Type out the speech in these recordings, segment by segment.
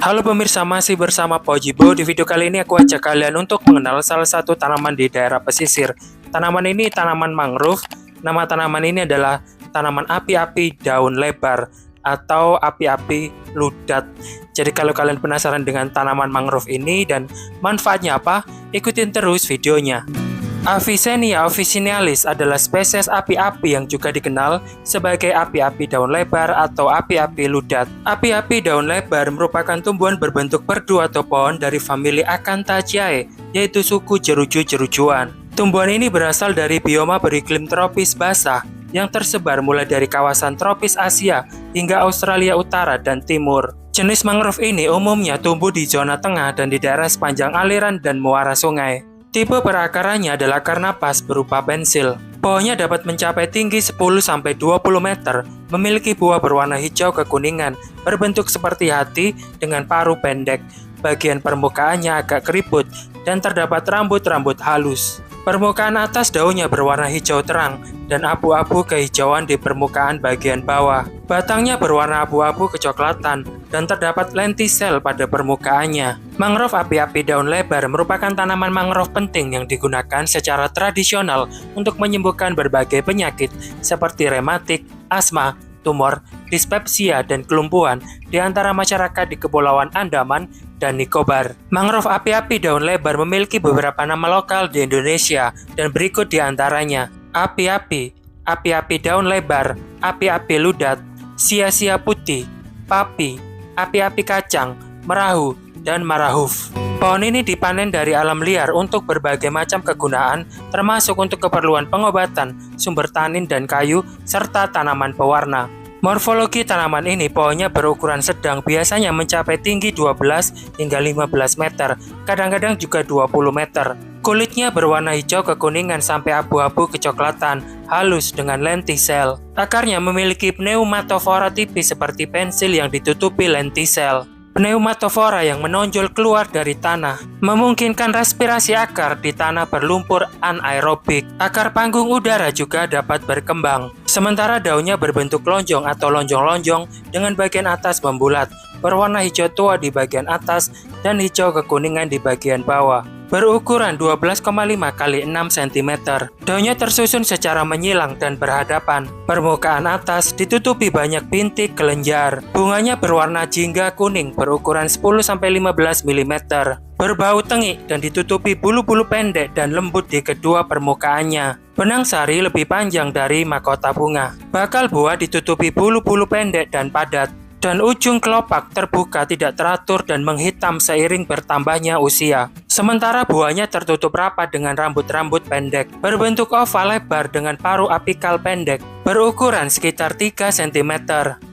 Halo pemirsa, masih bersama Pojibo. Di video kali ini aku ajak kalian untuk mengenal salah satu tanaman di daerah pesisir. Tanaman ini tanaman mangrove. Nama tanaman ini adalah tanaman api-api daun lebar atau api-api ludat. Jadi kalau kalian penasaran dengan tanaman mangrove ini dan manfaatnya apa, ikutin terus videonya. Avicennia officinalis adalah spesies api-api yang juga dikenal sebagai api-api daun lebar atau api-api ludat. Api-api daun lebar merupakan tumbuhan berbentuk perdu atau pohon dari famili Acanthaceae, yaitu suku jeruju-jerujuan. Tumbuhan ini berasal dari bioma beriklim tropis basah yang tersebar mulai dari kawasan tropis Asia hingga Australia Utara dan Timur. Jenis mangrove ini umumnya tumbuh di zona tengah dan di daerah sepanjang aliran dan muara sungai. Tipe perakarannya adalah karnapas berupa pensil. Pohonnya dapat mencapai tinggi 10-20 meter, memiliki buah berwarna hijau kekuningan, berbentuk seperti hati dengan paruh pendek. Bagian permukaannya agak keriput dan terdapat rambut-rambut halus. Permukaan atas daunnya berwarna hijau terang dan abu-abu kehijauan di permukaan bagian bawah. Batangnya berwarna abu-abu kecoklatan dan terdapat lentisel pada permukaannya. Mangrove api-api daun lebar merupakan tanaman mangrove penting yang digunakan secara tradisional untuk menyembuhkan berbagai penyakit seperti rematik, asma, tumor, dispepsia, dan kelumpuhan di antara masyarakat di Kepulauan Andaman dan Nicobar. Mangrove api-api daun lebar memiliki beberapa nama lokal di Indonesia dan berikut di antaranya: api-api, api-api daun lebar, api-api ludat, sia-sia putih, papi, api-api kacang, merahu, dan marahuf. Pohon ini dipanen dari alam liar untuk berbagai macam kegunaan, termasuk untuk keperluan pengobatan, sumber tanin dan kayu, serta tanaman pewarna. Morfologi tanaman ini, pohonnya berukuran sedang, biasanya mencapai tinggi 12 hingga 15 meter, kadang-kadang juga 20 meter. Kulitnya berwarna hijau kekuningan sampai abu-abu kecoklatan, halus dengan lentisel. Akarnya memiliki pneumatofora tipis seperti pensil yang ditutupi lentisel. Pneumatofora yang menonjol keluar dari tanah memungkinkan respirasi akar di tanah berlumpur anaerobik. Akar panggung udara juga dapat berkembang. Sementara daunnya berbentuk lonjong atau lonjong-lonjong dengan bagian atas membulat, berwarna hijau tua di bagian atas dan hijau kekuningan di bagian bawah. Berukuran 12,5 x 6 cm. Daunnya tersusun secara menyilang dan berhadapan. Permukaan atas ditutupi banyak bintik kelenjar. Bunganya berwarna jingga kuning berukuran 10-15 mm. Berbau tengik dan ditutupi bulu-bulu pendek dan lembut di kedua permukaannya. Benang sari lebih panjang dari mahkota bunga. Bakal buah ditutupi bulu-bulu pendek dan padat. Dan ujung kelopak terbuka tidak teratur dan menghitam seiring bertambahnya usia. Sementara buahnya tertutup rapat dengan rambut-rambut pendek, berbentuk oval lebar dengan paruh apikal pendek, berukuran sekitar 3 cm.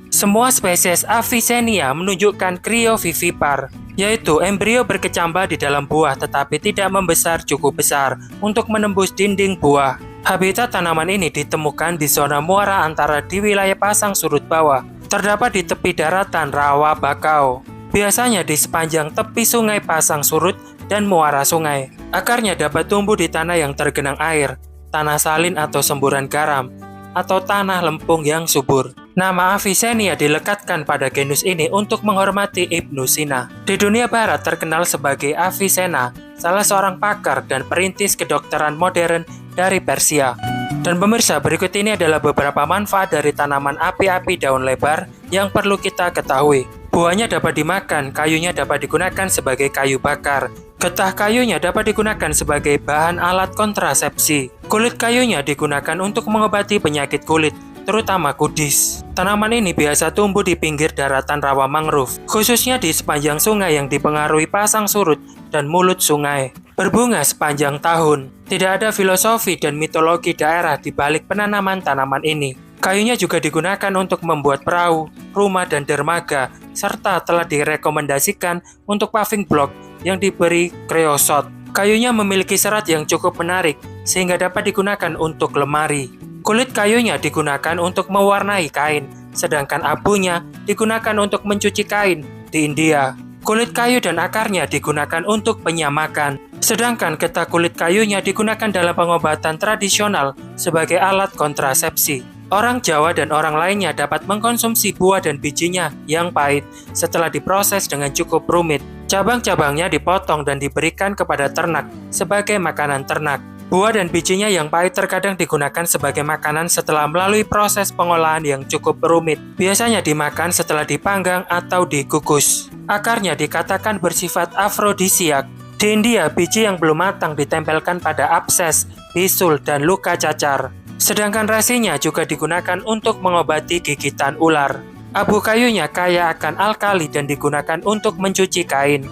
Semua spesies Avicennia menunjukkan kriovivipar, yaitu embrio berkecambah di dalam buah tetapi tidak membesar cukup besar untuk menembus dinding buah. Habitat tanaman ini ditemukan di zona muara antara di wilayah pasang surut bawah. Terdapat di tepi daratan rawa bakau, biasanya di sepanjang tepi sungai pasang surut dan muara sungai. Akarnya dapat tumbuh di tanah yang tergenang air, tanah salin atau semburan garam, atau tanah lempung yang subur. Nama Avicennia dilekatkan pada genus ini untuk menghormati Ibnu Sina. Di dunia barat terkenal sebagai Avicenna, salah seorang pakar dan perintis kedokteran modern dari Persia. Dan pemirsa, berikut ini adalah beberapa manfaat dari tanaman api-api daun lebar yang perlu kita ketahui. Buahnya dapat dimakan, kayunya dapat digunakan sebagai kayu bakar. Getah kayunya dapat digunakan sebagai bahan alat kontrasepsi. Kulit kayunya digunakan untuk mengobati penyakit kulit, terutama kudis. Tanaman ini biasa tumbuh di pinggir daratan rawa mangrove, khususnya di sepanjang sungai yang dipengaruhi pasang surut dan mulut sungai. Berbunga sepanjang tahun. Tidak ada filosofi dan mitologi daerah di balik penanaman tanaman ini. Kayunya juga digunakan untuk membuat perahu, rumah, dan dermaga, serta telah direkomendasikan untuk paving block yang diberi kreosot. Kayunya memiliki serat yang cukup menarik, sehingga dapat digunakan untuk lemari. Kulit kayunya digunakan untuk mewarnai kain, sedangkan abunya digunakan untuk mencuci kain di India. Kulit kayu dan akarnya digunakan untuk penyamakan, sedangkan getah kulit kayunya digunakan dalam pengobatan tradisional sebagai alat kontrasepsi. Orang Jawa dan orang lainnya dapat mengkonsumsi buah dan bijinya yang pahit setelah diproses dengan cukup rumit. Cabang-cabangnya dipotong dan diberikan kepada ternak sebagai makanan ternak. Buah dan bijinya yang pahit terkadang digunakan sebagai makanan setelah melalui proses pengolahan yang cukup rumit. Biasanya dimakan setelah dipanggang atau dikukus. Akarnya dikatakan bersifat afrodisiak. Di India, biji yang belum matang ditempelkan pada abses, bisul, dan luka cacar. Sedangkan resinya juga digunakan untuk mengobati gigitan ular. Abu kayunya kaya akan alkali dan digunakan untuk mencuci kain.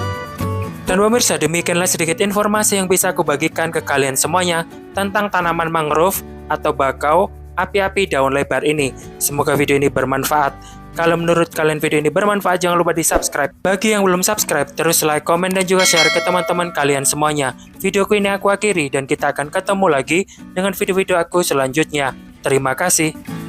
Dan pemirsa, demikianlah sedikit informasi yang bisa aku bagikan ke kalian semuanya tentang tanaman mangrove atau bakau api-api daun lebar ini. Semoga video ini bermanfaat. Kalau menurut kalian video ini bermanfaat, jangan lupa di-subscribe. Bagi yang belum subscribe, terus like, komen, dan juga share ke teman-teman kalian semuanya. Videoku ini aku akhiri dan kita akan ketemu lagi dengan video-video aku selanjutnya. Terima kasih.